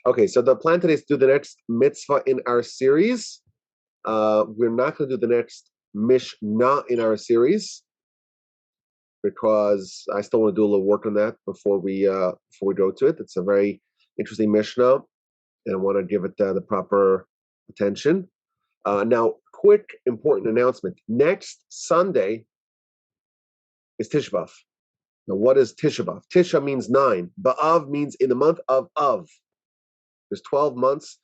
Okay, so the plan today is to do the next mitzvah in our series. We're not going to do the next Mishnah in our series because I still want to do a little work on that before we go to it. It's a very interesting Mishnah, and I want to give it the proper attention. Now, quick important announcement: next Sunday is Tishabhav. Now, what is Tishabhav? Tisha means 9. Ba'av means in the month of Av. There's 12 months,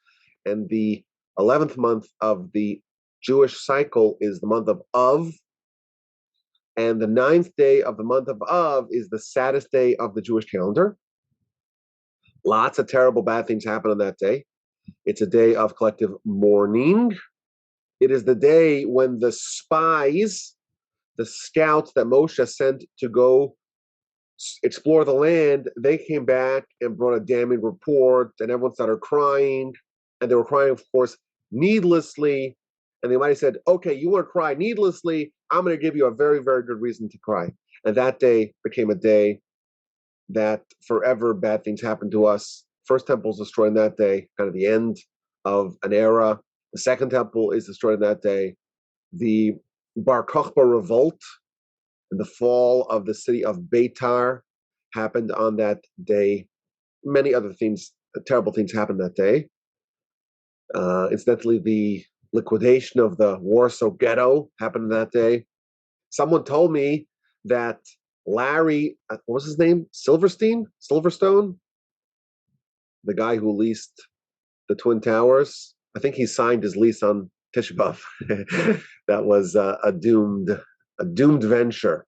and the 11th month of the Jewish cycle is the month of Av, and the 9th day of the month of Av is the saddest day of the Jewish calendar. Lots of terrible bad things happen on that day. It's a day of collective mourning. It is the day when the spies, the scouts that Moshe sent to go explore the land, they came back and brought a damning report, and everyone started crying, and they were crying, of course, needlessly. And they might have said, okay, you want to cry needlessly, I'm going to give you a very, very good reason to cry. And that day became a day that forever bad things happened to us. First temple is destroyed on that day, kind of the end of an era. The second temple is destroyed on that day. The Bar Kokhba revolt and the fall of the city of Beitar happened on that day. Many other things, terrible things happened that day. Incidentally, the liquidation of the Warsaw Ghetto happened that day. Someone told me that Larry, what was his name? Silverstone? The guy who leased the Twin Towers. I think he signed his lease on Tishabhav. That was a doomed venture.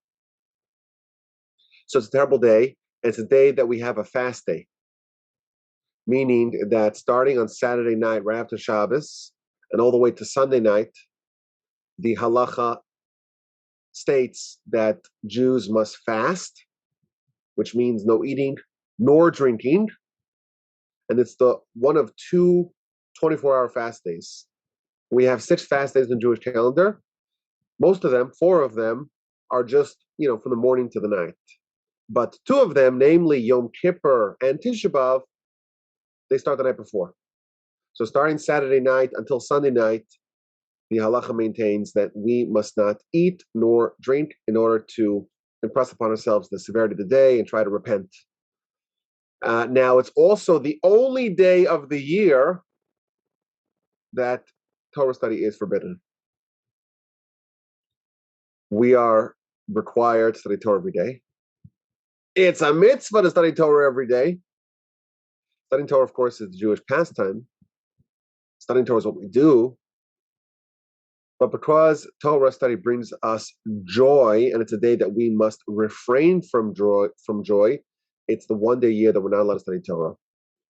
So it's a terrible day. And it's a day that we have a fast day. Meaning that starting on Saturday night, right after Shabbos, and all the way to Sunday night, the halacha states that Jews must fast, which means no eating nor drinking. And it's the one of 2 24-hour fast days. We have 6 fast days in the Jewish calendar. Most of them, 4 of them, are just, from the morning to the night. But 2 of them, namely Yom Kippur and Tishabhav, they start the night before. So starting Saturday night until Sunday night, the halacha maintains that we must not eat nor drink in order to impress upon ourselves the severity of the day and try to repent. Now, it's also the only day of the year that Torah study is forbidden. We are required to study Torah every day. It's a mitzvah to study Torah every day. Studying Torah, of course, is the Jewish pastime. Studying Torah is what we do. But because Torah study brings us joy, and it's a day that we must refrain from joy, it's the one day a year that we're not allowed to study Torah.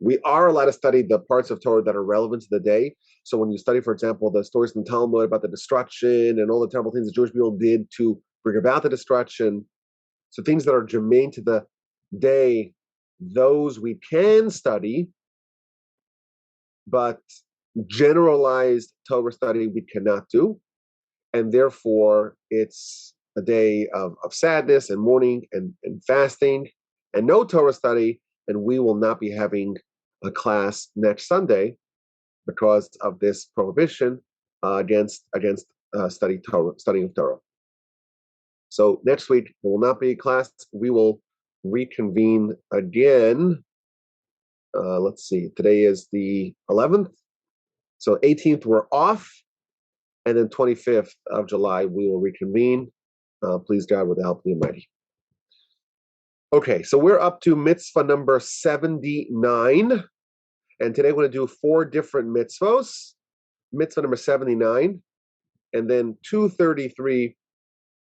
We are allowed to study the parts of Torah that are relevant to the day. So when you study, for example, the stories in the Talmud about the destruction and all the terrible things the Jewish people did to bring about the destruction, so things that are germane to the day, those we can study, but generalized Torah study we cannot do. And therefore, it's a day of sadness and mourning and fasting and no Torah study, and we will not be having a class next Sunday because of this prohibition against studying of Torah. So next week there will not be a class. We will reconvene again. Let's see. Today is the 11th. So 18th we're off, and then 25th of July we will reconvene. Please God, with the help of the Almighty. Okay, so we're up to mitzvah number 79, and today we're going to do 4 different mitzvos. Mitzvah number 79, and then 233,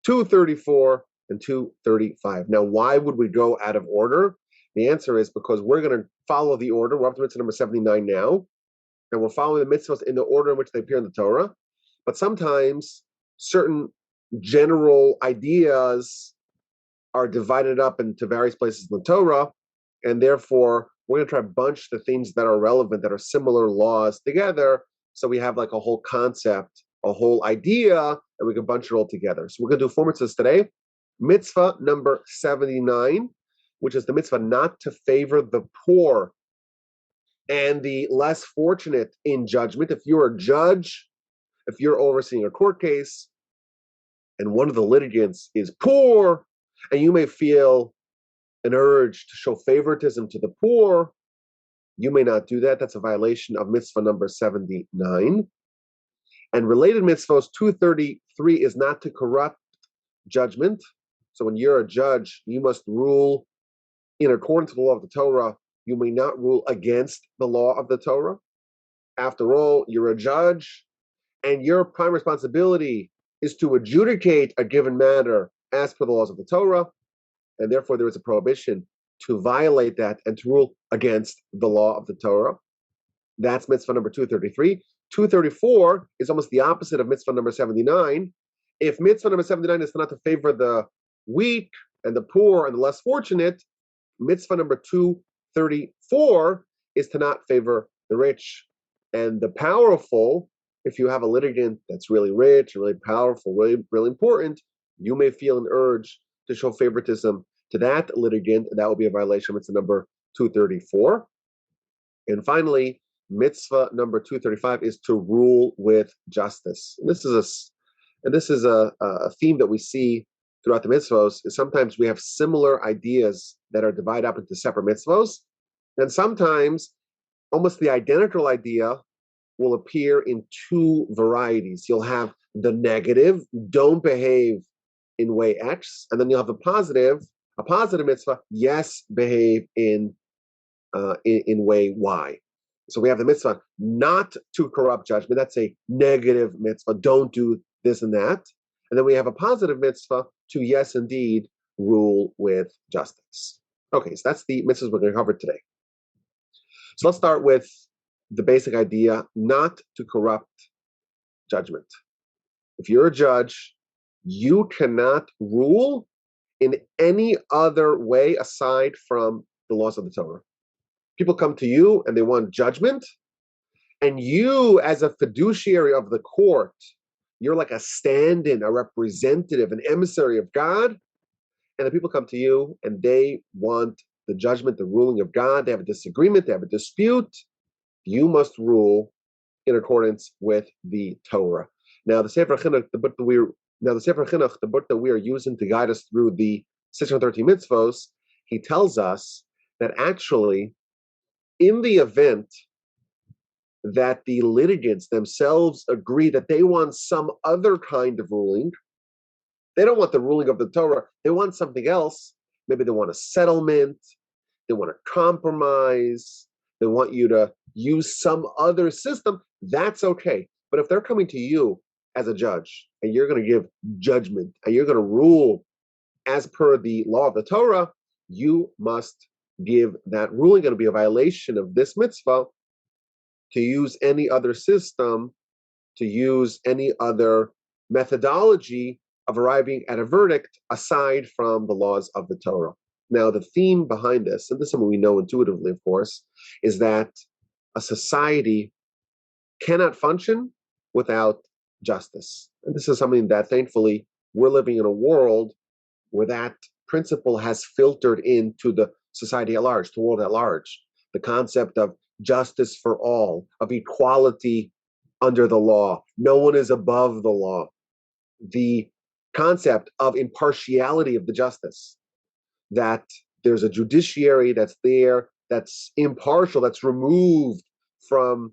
234, and 235. Now, why would we go out of order? The answer is because we're going to follow the order. We're up to mitzvah number 79 now, and we're following the mitzvahs in the order in which they appear in the Torah. But sometimes certain general ideas are divided up into various places in the Torah, and therefore we're going to try to bunch the things that are relevant, that are similar laws together, so we have like a whole concept, a whole idea, and we can bunch it all together. So we're going to do 4 mitzvahs today. Mitzvah number 79, which is the mitzvah not to favor the poor and the less fortunate in judgment. If you're a judge, if you're overseeing a court case, and one of the litigants is poor, and you may feel an urge to show favoritism to the poor, you may not do that. That's a violation of mitzvah number 79. And related mitzvahs 233 is not to corrupt judgment. So when you're a judge, you must rule in accordance with the law of the Torah. You may not rule against the law of the Torah. After all, you're a judge, and your prime responsibility is to adjudicate a given matter as per the laws of the Torah, and therefore there is a prohibition to violate that and to rule against the law of the Torah. That's mitzvah number 233. 234 is almost the opposite of mitzvah number 79. If mitzvah number 79 is not to favor the weak and the poor and the less fortunate, mitzvah number 234 is to not favor the rich and the powerful. If you have a litigant that's really rich, really powerful, really, really important, you may feel an urge to show favoritism to that litigant, and that will be a violation of mitzvah number 234. And finally, mitzvah number 235 is to rule with justice. And this is a theme that we see throughout the mitzvahs. Is sometimes we have similar ideas that are divided up into separate mitzvahs, and sometimes almost the identical idea will appear in two varieties. You'll have the negative, don't behave in way X, and then you'll have a positive mitzvah, yes, behave in way Y. So we have the mitzvah not to corrupt judgment. That's a negative mitzvah. Don't do this and that. And then we have a positive mitzvah to, yes, indeed, rule with justice. Okay, so that's the mitzvahs we're going to cover today. So let's start with the basic idea, not to corrupt judgment. If you're a judge, you cannot rule in any other way aside from the laws of the Torah. People come to you and they want judgment, and you, as a fiduciary of the court, you're like a stand-in, a representative, an emissary of God, and the people come to you and they want the judgment, the ruling of God. They have a disagreement, they have a dispute. You must rule in accordance with the Torah. Now, the Sefer Chinuch, the book that we are using to guide us through the 613 mitzvos, he tells us that actually, in the event that the litigants themselves agree that they want some other kind of ruling, they don't want the ruling of the Torah, they want something else. Maybe they want a settlement, they want a compromise, they want you to use some other system, that's okay. But if they're coming to you as a judge and you're going to give judgment and you're going to rule as per the law of the Torah, you must give that ruling. Going to be a violation of this mitzvah to use any other system, to use any other methodology of arriving at a verdict aside from the laws of the Torah. Now, the theme behind this, and this is something we know intuitively, of course, is that a society cannot function without justice. And this is something that, thankfully, we're living in a world where that principle has filtered into the society at large, the world at large. The concept of justice for all, of equality under the law. No one is above the law. The concept of impartiality of the justice, that there's a judiciary that's there, that's impartial, that's removed from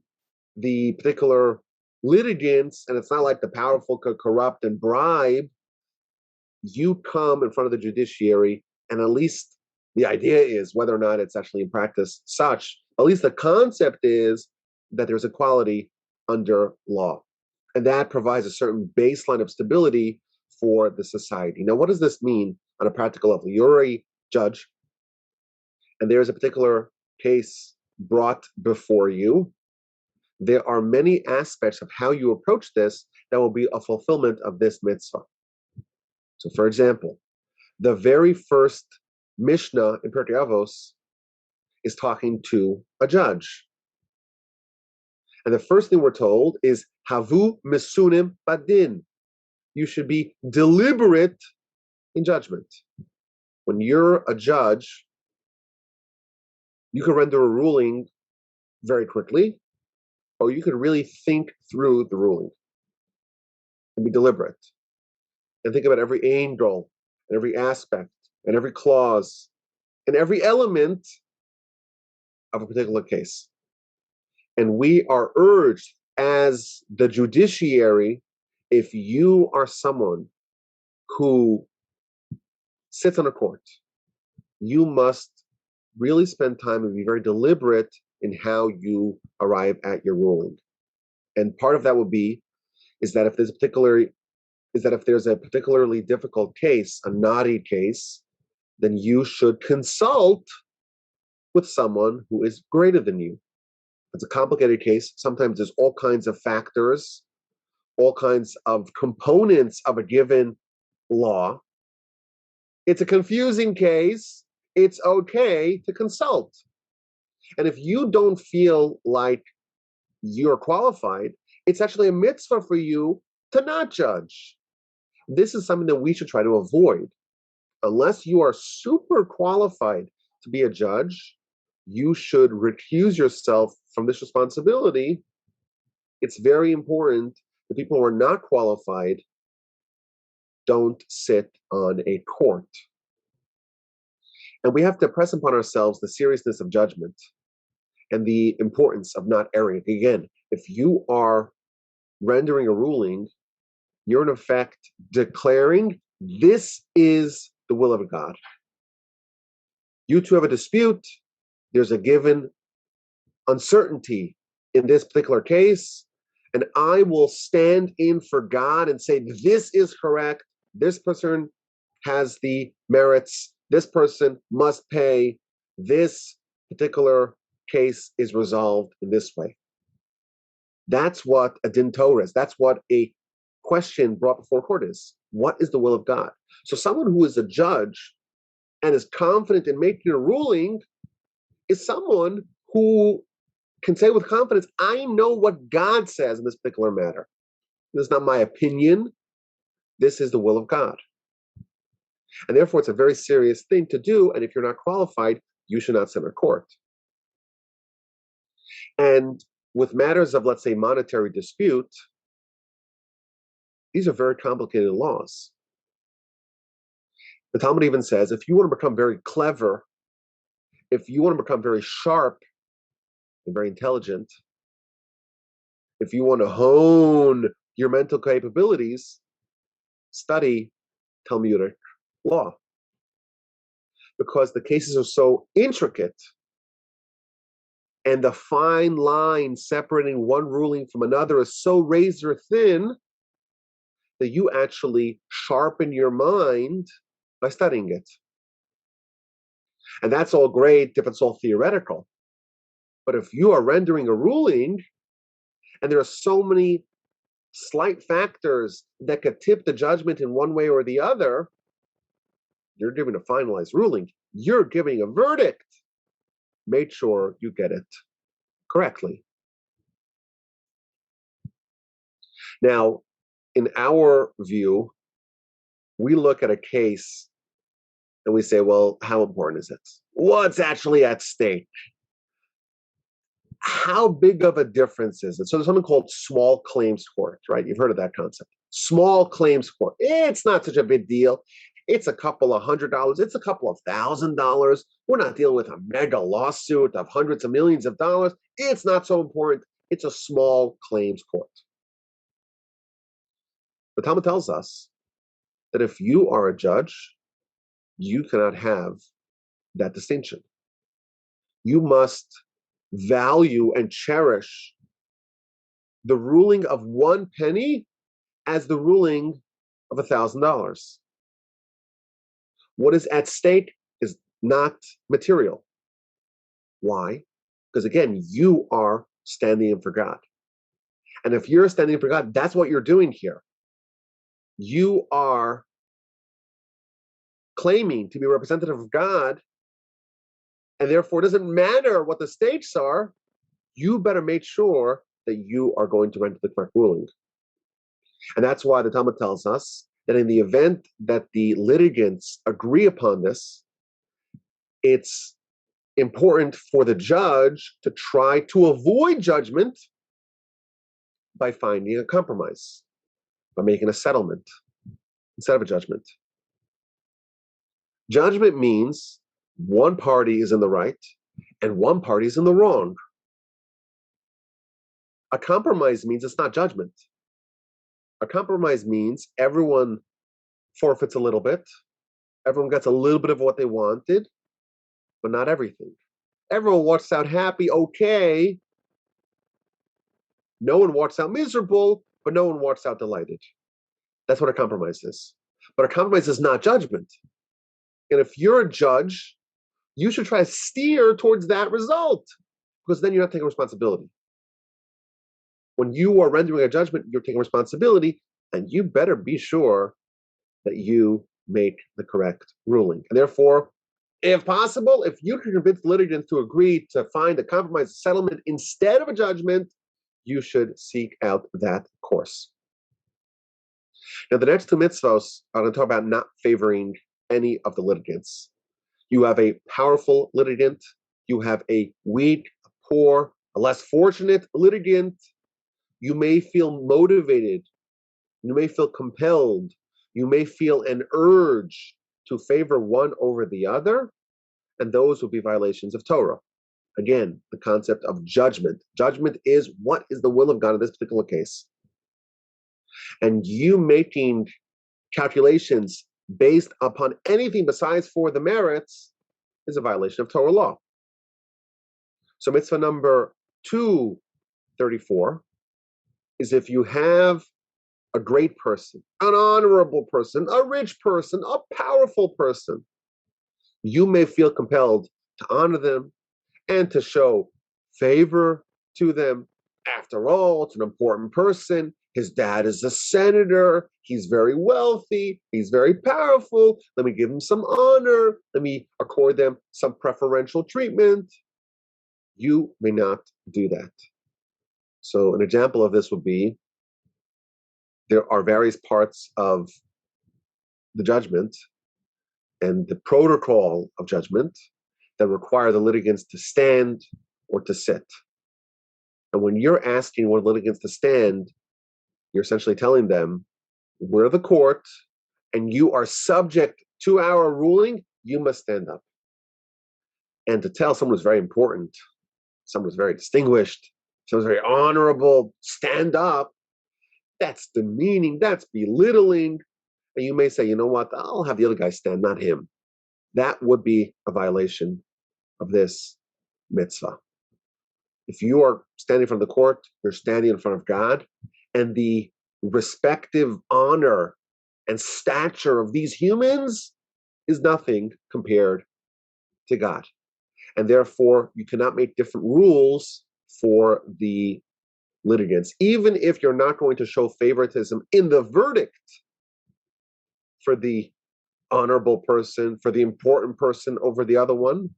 the particular litigants, and it's not like the powerful could corrupt and bribe. You come in front of the judiciary, and at least the idea is, whether or not it's actually in practice such, at least the concept is that there's equality under law. And that provides a certain baseline of stability for the society. Now, what does this mean on a practical level? You're a judge, and there's a particular case brought before you. There are many aspects of how you approach this that will be a fulfillment of this mitzvah. So, for example, the very first Mishnah in Pirkei Avos is talking to a judge. And the first thing we're told is, Havu Mesunim Badin. You should be deliberate in judgment. When you're a judge, you can render a ruling very quickly, or you could really think through the ruling and be deliberate and think about every angle and every aspect and every clause and every element of a particular case. And we are urged as the judiciary, if you are someone who sits on a court, you must really spend time and be very deliberate in how you arrive at your ruling. And part of that would be is that if there's a particularly difficult case, a knotty case, then you should consult with someone who is greater than you. It's a complicated case. Sometimes there's all kinds of factors, all kinds of components of a given law. It's a confusing case. It's okay to consult. And if you don't feel like you're qualified, it's actually a mitzvah for you to not judge. This is something that we should try to avoid. Unless you are super qualified to be a judge, you should recuse yourself from this responsibility. It's very important that people who are not qualified don't sit on a court. And we have to press upon ourselves the seriousness of judgment and the importance of not erring. Again, if you are rendering a ruling, you're in effect declaring this is the will of God. You two have a dispute. There's a given uncertainty in this particular case, and I will stand in for God and say, this is correct. This person has the merits. This person must pay. This particular case is resolved in this way. That's what a din Torah is. That's what a question brought before court is. What is the will of God? So someone who is a judge and is confident in making a ruling is someone who can say with confidence, I know what God says in this particular matter. This is not my opinion. This is the will of God. And therefore, it's a very serious thing to do. And if you're not qualified, you should not sit in court. And with matters of, let's say, monetary dispute, these are very complicated laws. The Talmud even says, if you want to become very clever, if you want to become very sharp and very intelligent, if you want to hone your mental capabilities, study Talmudic law. Because the cases are so intricate and the fine line separating one ruling from another is so razor thin that you actually sharpen your mind by studying it. And that's all great if it's all theoretical. But if you are rendering a ruling and there are so many slight factors that could tip the judgment in one way or the other, you're giving a finalized ruling. You're giving a verdict. Make sure you get it correctly. Now, in our view, we look at a case and we say, well, how important is it? What's actually at stake? How big of a difference is it? So there's something called small claims court, right? You've heard of that concept. Small claims court. It's not such a big deal. It's a couple of $100. It's a couple of $1,000. We're not dealing with a mega lawsuit of hundreds of millions of dollars. It's not so important. It's a small claims court. The Talmud tells us that if you are a judge, you cannot have that distinction. You must value and cherish the ruling of one penny as the ruling of $1,000. What is at stake is not material. Why? Because again, you are standing in for God. And if you're standing in for God, that's what you're doing here. You are claiming to be a representative of God, and therefore it doesn't matter what the stakes are. You better make sure that you are going to render the correct ruling. And that's why the Talmud tells us that in the event that the litigants agree upon this, it's important for the judge to try to avoid judgment by finding a compromise, by making a settlement instead of a judgment. Judgment means one party is in the right and one party is in the wrong. A compromise means it's not judgment. A compromise means everyone forfeits a little bit. Everyone gets a little bit of what they wanted, but not everything. Everyone walks out happy, okay. No one walks out miserable, but no one walks out delighted. That's what a compromise is. But a compromise is not judgment. And if you're a judge, you should try to steer towards that result, because then you're not taking responsibility. When you are rendering a judgment, you're taking responsibility, and you better be sure that you make the correct ruling. And therefore, if possible, if you can convince litigants to agree to find a compromise settlement instead of a judgment, you should seek out that course. Now, the next two mitzvahs are going to talk about not favoring any of the litigants. You have a powerful litigant, you have a weak, a poor, a less fortunate litigant. You may feel motivated, you may feel compelled, you may feel an urge to favor one over the other, and those will be violations of Torah. Again, the concept of judgment. Judgment is what is the will of God in this particular case. And you making calculations based upon anything besides for the merits is a violation of Torah law. So mitzvah number 234 is if you have a great person, an honorable person, a rich person, a powerful person, you may feel compelled to honor them and to show favor to them. After all, it's an important person. His dad is a senator. He's very wealthy. He's very powerful. Let me give him some honor. Let me accord them some preferential treatment. You may not do that. So an example of this would be, there are various parts of the judgment and the protocol of judgment that require the litigants to stand or to sit. And when you're asking one of the litigants to stand, you're essentially telling them, we're the court, and you are subject to our ruling, you must stand up. And to tell someone who's very important, someone who's very distinguished, someone who's very honorable, stand up, that's demeaning, that's belittling. And you may say, you know what, I'll have the other guy stand, not him. That would be a violation of this mitzvah. If you are standing in front of the court, you're standing in front of God, and the respective honor and stature of these humans is nothing compared to God. And therefore, you cannot make different rules for the litigants. Even if you're not going to show favoritism in the verdict for the honorable person, for the important person over the other one,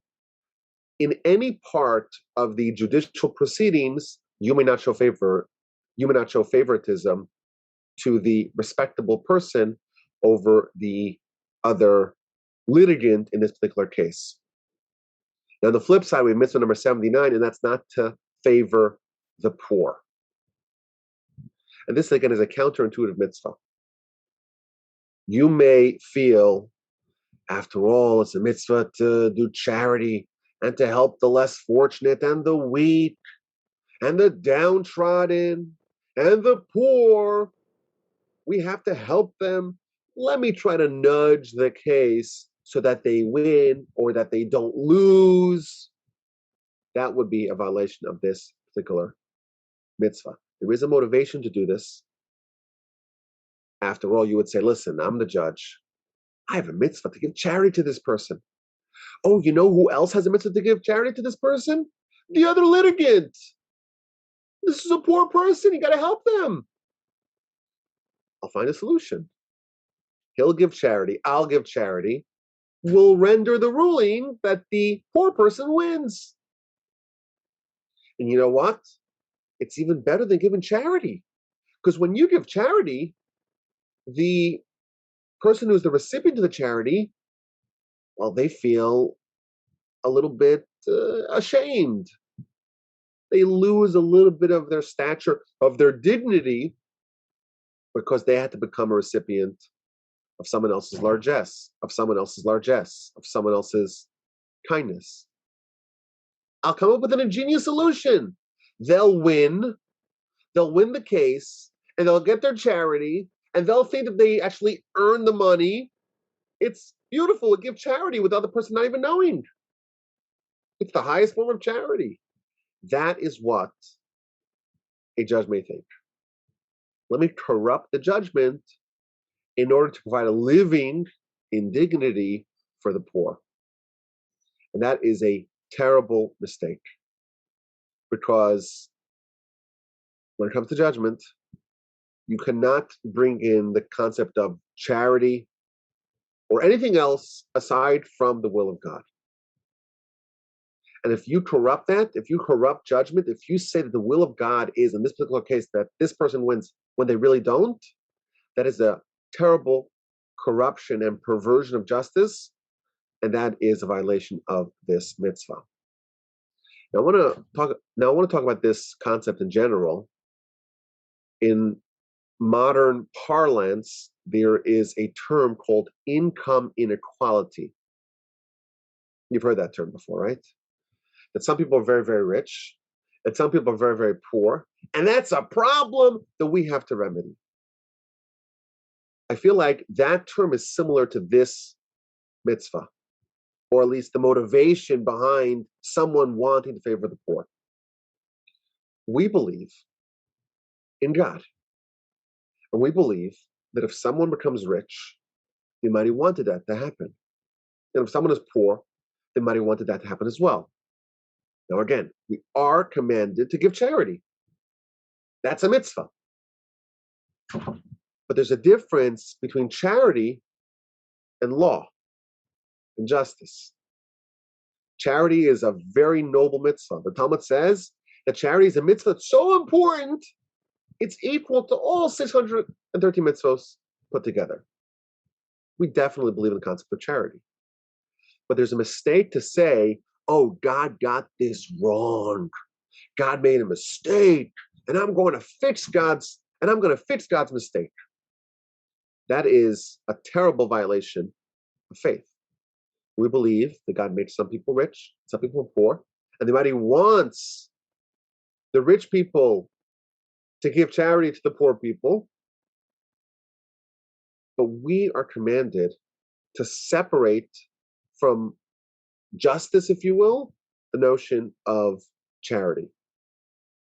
in any part of the judicial proceedings, you may not show favoritism to the respectable person over the other litigant in this particular case. Now, on the flip side, we have mitzvah number 79, and that's not to favor the poor. And this, again, is a counterintuitive mitzvah. You may feel, after all, it's a mitzvah to do charity and to help the less fortunate and the weak and the downtrodden and the poor. We have to help them. Let me try to nudge the case so that they win or that they don't lose. That would be a violation of this particular mitzvah. There is a motivation to do this. After all, you would say, listen, I'm the judge. I have a mitzvah to give charity to this person. Oh, you know who else has a mitzvah to give charity to this person? The other litigant. This is a poor person. You got to help them. I'll find a solution. He'll give charity. I'll give charity. We'll render the ruling that the poor person wins. And you know what? It's even better than giving charity. Because when you give charity, the person who's the recipient of the charity, well, they feel a little bit ashamed. They lose a little bit of their stature, of their dignity, because they had to become a recipient of someone else's largesse, of someone else's largesse, of someone else's kindness. I'll come up with an ingenious solution. They'll win the case, and they'll get their charity, and they'll think that they actually earn the money. It's beautiful to give charity with the other person not even knowing. It's the highest form of charity. That is what a judge may think. Let me corrupt the judgment in order to provide a living in dignity for the poor. And that is a terrible mistake, because when it comes to judgment, you cannot bring in the concept of charity or anything else aside from the will of God. And if you corrupt that, if you corrupt judgment, if you say that the will of God is, in this particular case, that this person wins when they really don't, that is a terrible corruption and perversion of justice, and that is a violation of this mitzvah. Now, I want to talk about this concept in general. In modern parlance, there is a term called income inequality. You've heard that term before, right? That some people are very, very rich, and some people are very, very poor, and that's a problem that we have to remedy. I feel like that term is similar to this mitzvah, or at least the motivation behind someone wanting to favor the poor. We believe in God, and we believe that if someone becomes rich, the Almighty wanted that to happen. And if someone is poor, the Almighty wanted that to happen as well. Now again, we are commanded to give charity. That's a mitzvah. But there's a difference between charity and law and justice. Charity is a very noble mitzvah. The Talmud says that charity is a mitzvah that's so important, it's equal to all 630 mitzvahs put together. We definitely believe in the concept of charity. But there's a mistake to say, oh, God got this wrong. God made a mistake, and I'm going to fix God's mistake. That is a terrible violation of faith. We believe that God made some people rich, some people poor, and the Almighty wants the rich people to give charity to the poor people. But we are commanded to separate from justice, if you will, the notion of charity.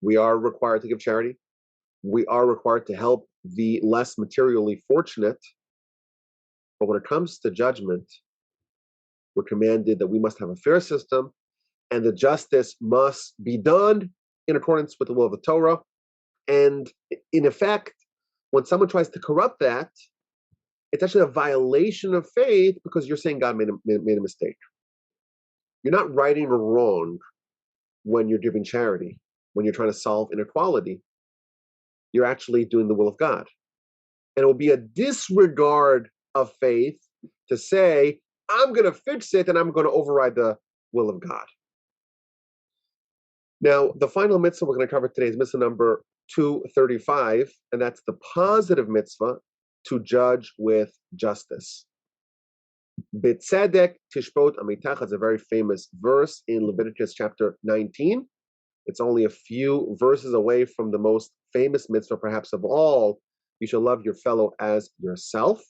We are required to give charity. We are required to help the less materially fortunate. But when it comes to judgment, we're commanded that we must have a fair system, and the justice must be done in accordance with the will of the Torah. And in effect, when someone tries to corrupt that, it's actually a violation of faith, because you're saying God made a mistake. You're not righting or wrong when you're giving charity, when you're trying to solve inequality. You're actually doing the will of God. And it will be a disregard of faith to say, I'm going to fix it and I'm going to override the will of God. Now, the final mitzvah we're going to cover today is mitzvah number 235, and that's the positive mitzvah to judge with justice. B'tzedek tishpot amitach is a very famous verse in Leviticus chapter 19. It's only a few verses away from the most famous mitzvah, perhaps of all. You shall love your fellow as yourself.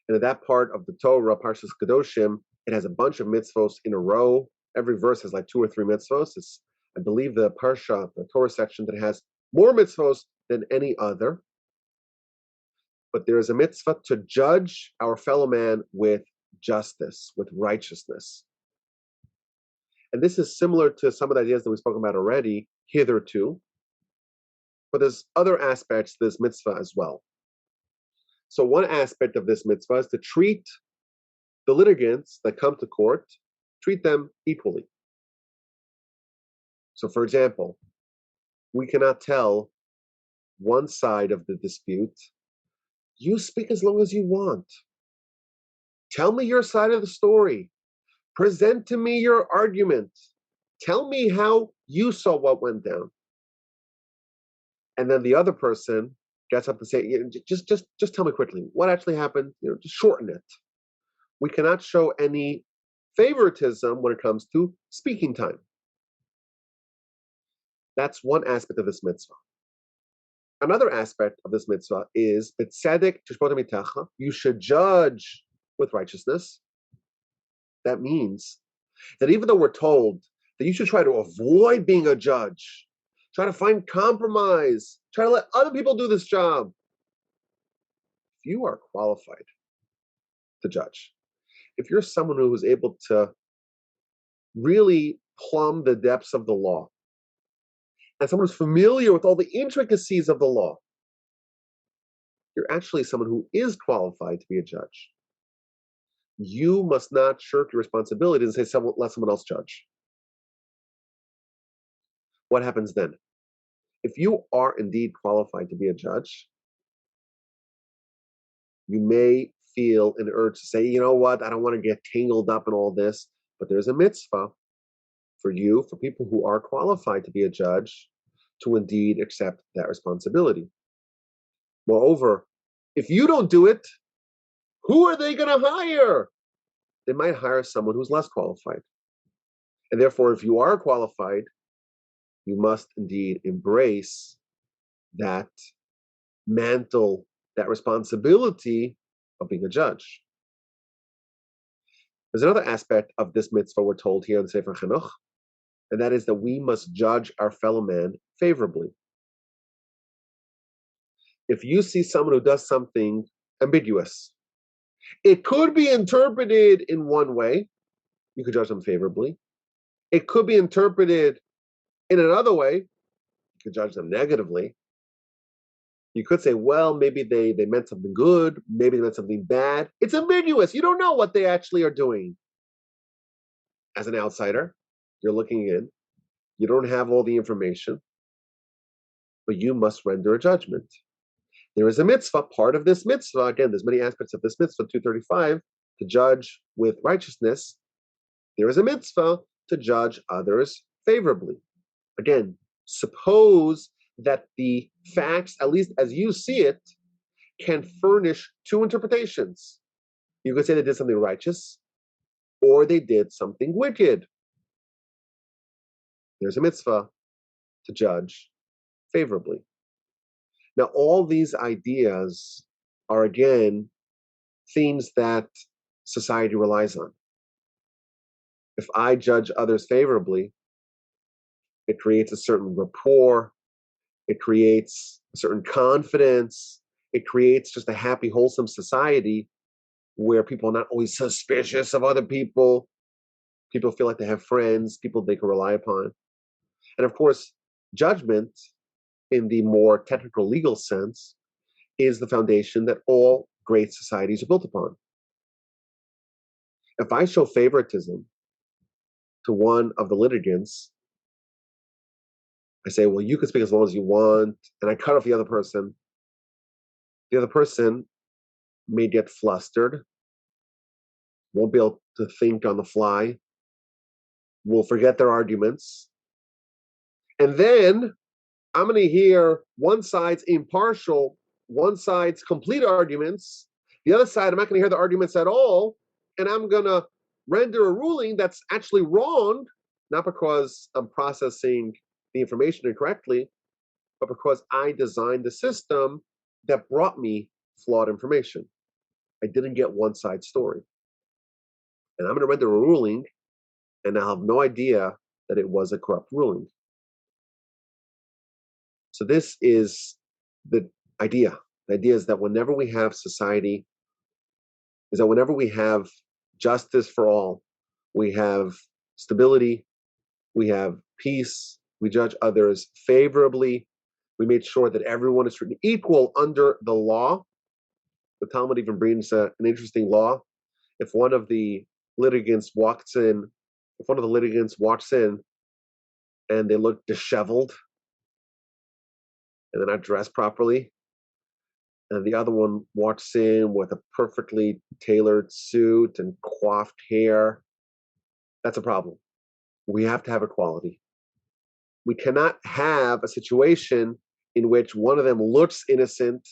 And in that part of the Torah, Parshas Kedoshim, it has a bunch of mitzvos in a row. Every verse has like 2 or 3 mitzvos. It's, I believe, the Parsha, the Torah section, that has more mitzvos than any other. But there is a mitzvah to judge our fellow man with justice, with righteousness. And this is similar to some of the ideas that we've spoken about already hitherto. But there's other aspects to this mitzvah as well. So one aspect of this mitzvah is to treat the litigants that come to court, treat them equally. So for example, we cannot tell one side of the dispute, you speak as long as you want. Tell me your side of the story. Present to me your argument. Tell me how you saw what went down. And then the other person gets up to say, just tell me quickly what actually happened. Just shorten it. We cannot show any favoritism when it comes to speaking time. That's one aspect of this mitzvah. Another aspect of this mitzvah is b'tzedek tishpot mitacha. You should judge with righteousness. That means that even though we're told that you should try to avoid being a judge, try to find compromise, try to let other people do this job, if you are qualified to judge, if you're someone who is able to really plumb the depths of the law, and someone who's familiar with all the intricacies of the law, you're actually someone who is qualified to be a judge. You must not shirk your responsibility and say, let someone else judge. What happens then? If you are indeed qualified to be a judge, you may feel an urge to say, you know what, I don't want to get tangled up in all this, but there's a mitzvah for you, for people who are qualified to be a judge, to indeed accept that responsibility. Moreover, if you don't do it, who are they going to hire? They might hire someone who's less qualified. And therefore, if you are qualified, you must indeed embrace that mantle, that responsibility of being a judge. There's another aspect of this mitzvah we're told here in Sefer Chinuch, and that is that we must judge our fellow man favorably. If you see someone who does something ambiguous, it could be interpreted in one way, you could judge them favorably. It could be interpreted in another way, you could judge them negatively. You could say, well, maybe they meant something good, maybe they meant something bad. It's ambiguous. You don't know what they actually are doing. As an outsider, you're looking in. You don't have all the information, but you must render a judgment. There is a mitzvah, part of this mitzvah, again, there's many aspects of this mitzvah, 235, to judge with righteousness. There is a mitzvah to judge others favorably. Again, suppose that the facts, at least as you see it, can furnish two interpretations. You could say they did something righteous, or they did something wicked. There's a mitzvah to judge favorably. Now, all these ideas are, again, themes that society relies on. If I judge others favorably, it creates a certain rapport, it creates a certain confidence, it creates just a happy, wholesome society where people are not always suspicious of other people. People feel like they have friends, people they can rely upon. And of course, judgment, in the more technical legal sense, is the foundation that all great societies are built upon. If I show favoritism to one of the litigants, I say, well, you can speak as long as you want, and I cut off the other person may get flustered, won't be able to think on the fly, will forget their arguments, and then I'm going to hear one side's impartial, one side's complete arguments, the other side, I'm not going to hear the arguments at all, and I'm going to render a ruling that's actually wrong, not because I'm processing the information incorrectly, but because I designed the system that brought me flawed information. I didn't get one side's story. And I'm going to render a ruling, and I'll have no idea that it was a corrupt ruling. So this is the idea. The idea is that whenever we have society, is that whenever we have justice for all, we have stability, we have peace, we judge others favorably, we made sure that everyone is treated equal under the law. The Talmud even brings an interesting law. If one of the litigants walks in and they look disheveled and they're not dressed properly, and the other one walks in with a perfectly tailored suit and coiffed hair, That's a problem. We have to have equality. We cannot have a situation in which one of them looks innocent,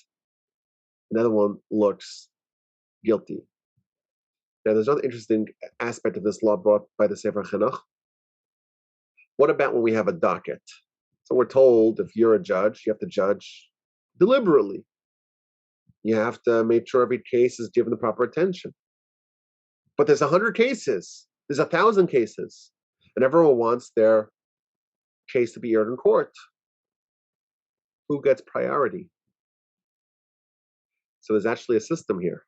another one looks guilty. Now, there's another interesting aspect of this law brought by the Sefer Chinuch. What about when we have a docket? So we're told if you're a judge, you have to judge deliberately. You have to make sure every case is given the proper attention. But there's 100 cases, there's 1,000 cases, and everyone wants their case to be heard in court. Who gets priority? So there's actually a system here.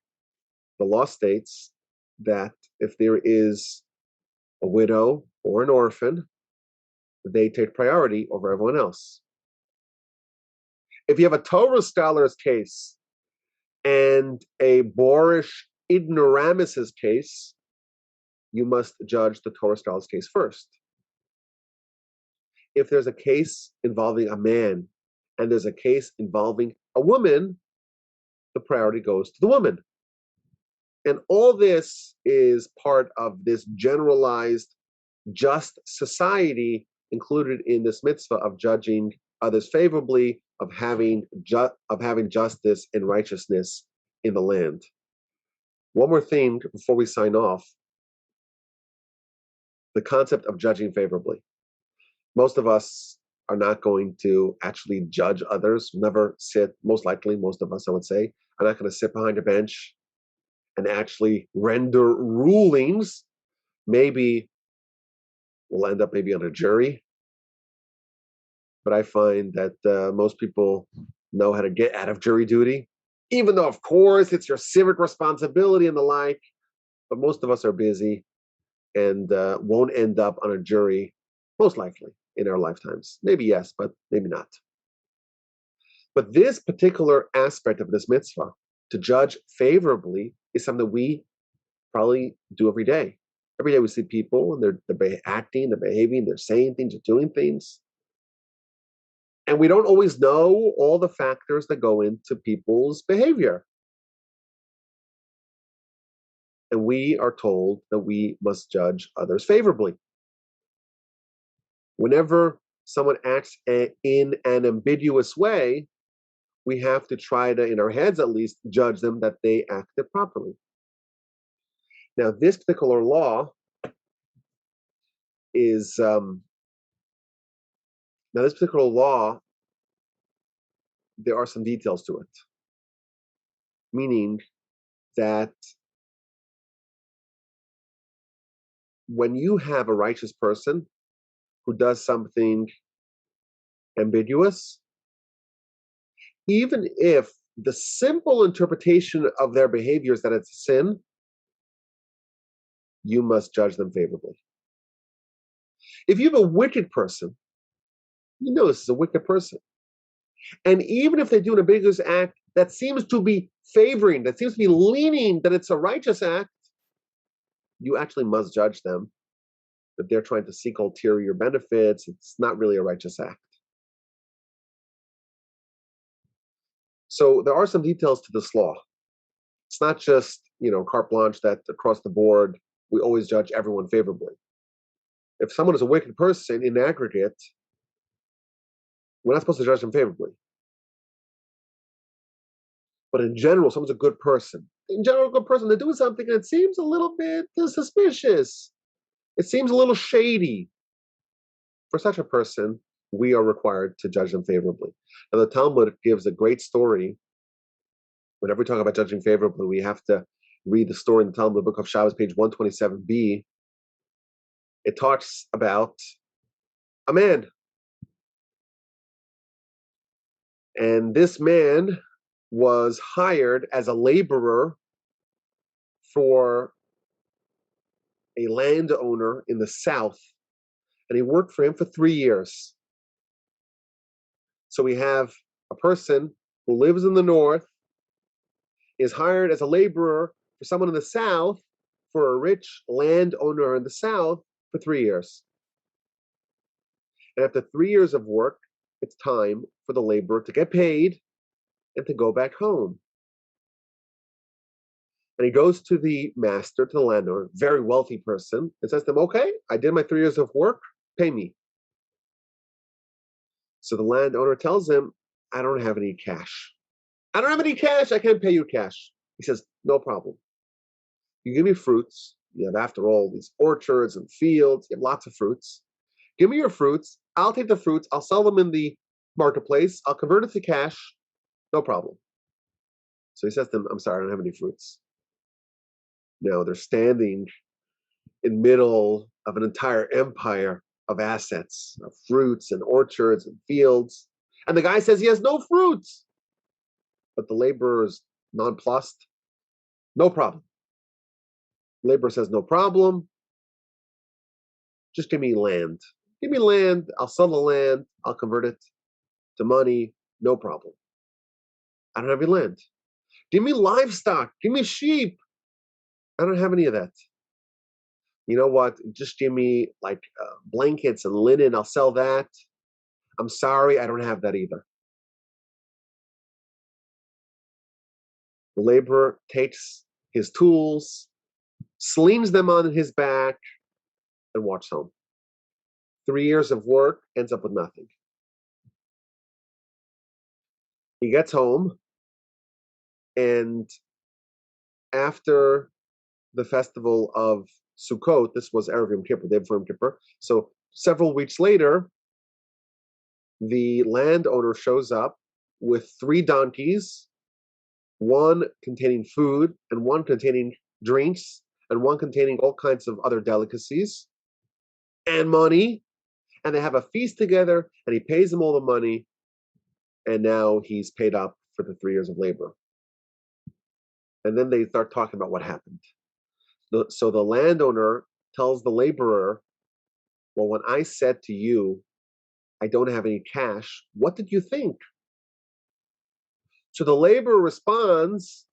The law states that if there is a widow or an orphan, they take priority over everyone else. If you have a Torah scholar's case and a boorish ignoramus's case, you must judge the Torah scholar's case first. If there's a case involving a man and there's a case involving a woman, the priority goes to the woman. And all this is part of this generalized just society included in this mitzvah of judging others favorably, of having justice and righteousness in the land. One more thing before we sign off: the concept of judging favorably. Most of us are not going to actually judge others. Never sit. Most likely, most of us, I would say, are not going to sit behind a bench and actually render rulings. Maybe we'll end up maybe on a jury. But I find that most people know how to get out of jury duty, even though, of course, it's your civic responsibility and the like. But most of us are busy and won't end up on a jury, most likely, in our lifetimes. Maybe yes, but maybe not. But this particular aspect of this mitzvah, to judge favorably, is something that we probably do every day. Every day we see people and they're acting, they're behaving, they're saying things, they're doing things. And we don't always know all the factors that go into people's behavior. And we are told that we must judge others favorably. Whenever someone acts in an ambiguous way, we have to try to, in our heads at least, judge them that they acted properly. Now, this particular law is, there are some details to it. Meaning that when you have a righteous person who does something ambiguous, even if the simple interpretation of their behavior is that it's a sin, you must judge them favorably. If you have a wicked person, you know this is a wicked person. And even if they do an ambiguous act that seems to be favoring, that seems to be leaning that it's a righteous act, you actually must judge them that they're trying to seek ulterior benefits. It's not really a righteous act. So there are some details to this law. It's not just, carte blanche that across the board, we always judge everyone favorably. If someone is a wicked person in aggregate, we're not supposed to judge them favorably. But in general, someone's a good person. In general, a good person, they're doing something that seems a little bit suspicious. It seems a little shady. For such a person, we are required to judge them favorably. Now, the Talmud gives a great story. Whenever we talk about judging favorably, we have to read the story in the Talmud, book of Shabbos, page 127b. It talks about a man. And this man was hired as a laborer for a landowner in the south, and he worked for him for 3 years. So we have a person who lives in the north, is hired as a laborer for someone in the south, for a rich landowner in the south, for 3 years. And after 3 years of work, it's time for the laborer to get paid and to go back home. And he goes to the master, to the landowner, very wealthy person, and says to them, okay, I did my 3 years of work, pay me. So the landowner tells him, I don't have any cash. I don't have any cash, I can't pay you cash. He says, no problem. You give me fruits. You have, after all, these orchards and fields. You have lots of fruits. Give me your fruits. I'll take the fruits. I'll sell them in the marketplace. I'll convert it to cash. No problem. So he says to them, I'm sorry, I don't have any fruits. Now they're standing in middle of an entire empire of assets, of fruits and orchards and fields. And the guy says he has no fruits. But the laborer is nonplussed. No problem. Laborer says, no problem. Just give me land. Give me land. I'll sell the land. I'll convert it to money. No problem. I don't have any land. Give me livestock. Give me sheep. I don't have any of that. You know what? Just give me like blankets and linen. I'll sell that. I'm sorry. I don't have that either. The laborer takes his tools, slings them on his back, and walks home. 3 years of work ends up with nothing. He gets home, and after the festival of Sukkot, this was Erev Yom Kippur, day before Yom Kippur, so several weeks later, the landowner shows up with 3 donkeys, one containing food, and one containing drinks, and one containing all kinds of other delicacies, and money, and they have a feast together, and he pays them all the money, and now he's paid up for the 3 years of labor. And then they start talking about what happened. So the landowner tells the laborer, well, when I said to you, I don't have any cash, what did you think? So the laborer responds,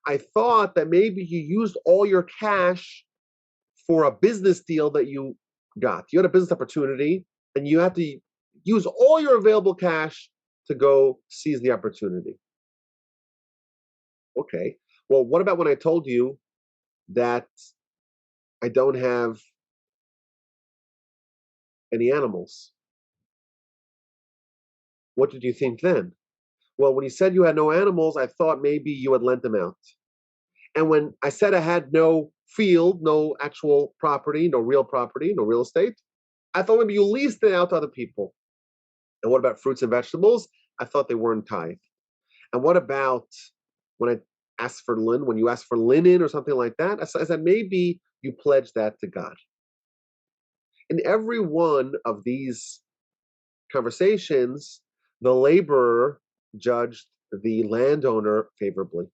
I thought that maybe you used all your cash for a business deal that you got. You had a business opportunity, and you had to use all your available cash to go seize the opportunity. Okay. Well, what about when I told you that I don't have any animals? What did you think then? Well, when you said you had no animals, I thought maybe you had lent them out. And when I said I had no field, no actual property, no real estate, I thought maybe you leased it out to other people. And what about fruits and vegetables? I thought they weren't tithe. And what about when I asked for linen, when you asked for linen or something like that? I said maybe you pledged that to God. In every one of these conversations, the laborer judged the landowner favorably.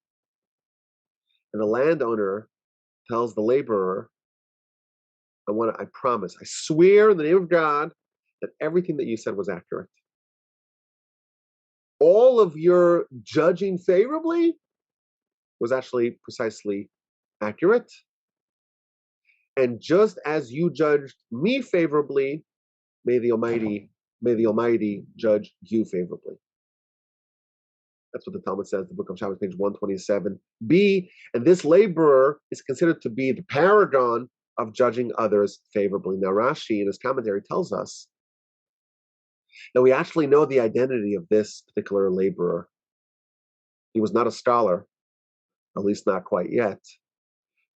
And the landowner tells the laborer, I promise, I swear in the name of God that everything that you said was accurate. All of your judging favorably was actually precisely accurate. And just as you judged me favorably, may the Almighty judge you favorably. That's what the Talmud says, the book of Shabbos, page 127b. And this laborer is considered to be the paragon of judging others favorably. Now, Rashi, in his commentary, tells us that we actually know the identity of this particular laborer. He was not a scholar, at least not quite yet.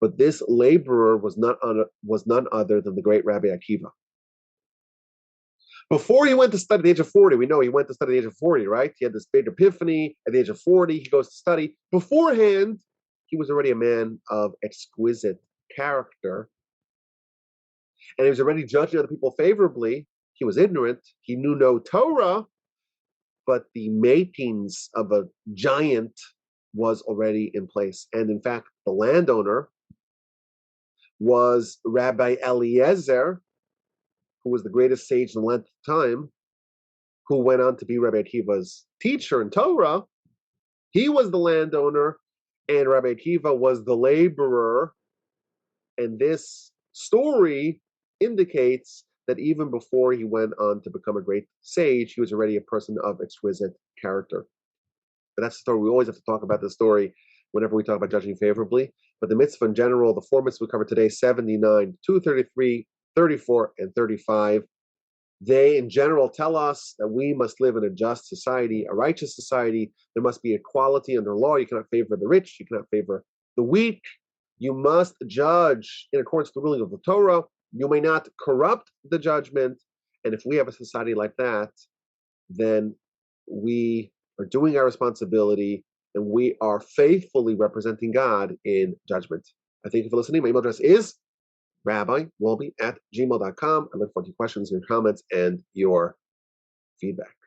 But this laborer was none other than the great Rabbi Akiva. Before he went to study at the age of 40, we know he went to study at the age of 40, right? He had this big epiphany at the age of 40. He goes to study. Beforehand, he was already a man of exquisite character. And he was already judging other people favorably. He was ignorant. He knew no Torah. But the makings of a giant was already in place. And in fact, the landowner was Rabbi Eliezer, who was the greatest sage in the length of time, who went on to be Rabbi Akiva's teacher in Torah. He was the landowner, and Rabbi Akiva was the laborer. And this story indicates that even before he went on to become a great sage, he was already a person of exquisite character. But that's the story. We always have to talk about the story whenever we talk about judging favorably, but the mitzvah in general, the four mitzvahs we covered today, 79, 233, 34, and 35, they in general tell us that we must live in a just society, a righteous society. There must be equality under law. You cannot favor the rich. You cannot favor the weak. You must judge in accordance with the ruling of the Torah. You may not corrupt the judgment. And if we have a society like that, then we are doing our responsibility and we are faithfully representing God in judgment. I thank you for listening. My email address is rabbi.wolbe@gmail.com. I look forward to your questions, your comments, and your feedback.